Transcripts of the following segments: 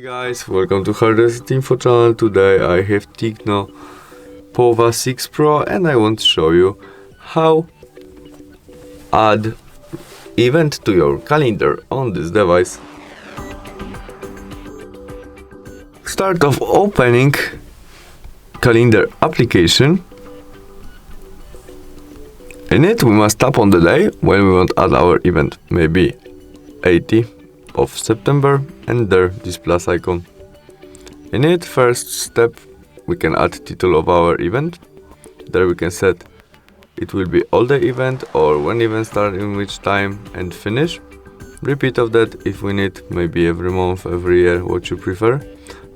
Guys, welcome to HardReset.Info channel. Today I have TECNO Pova 6 Pro and I want to show you how add event to your calendar on this device. Start of opening calendar application. In it we must tap on the day when we want to add our event, maybe 80 of September, and there this plus icon. In it, first step, we can add title of our event. There we can set it will be all day event or when event start, in which time, and finish. Repeat of that if we need, maybe every month, every year, what you prefer.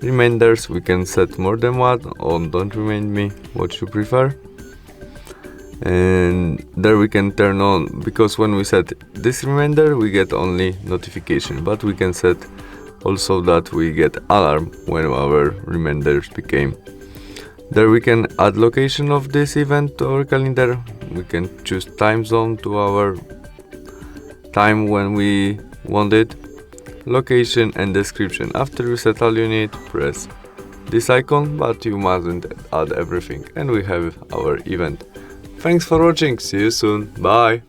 Reminders we can set more than one, or don't remind me, what you prefer. And there we can turn on, because when we set this reminder we get only notification, but we can set also that we get alarm when our reminders became. There we can add location of this event to our calendar. We can choose time zone to our time when we want it, location and description. After you set all you need, press this icon, but you mustn't add everything, and we have our event. Thanks for watching, see you soon, bye!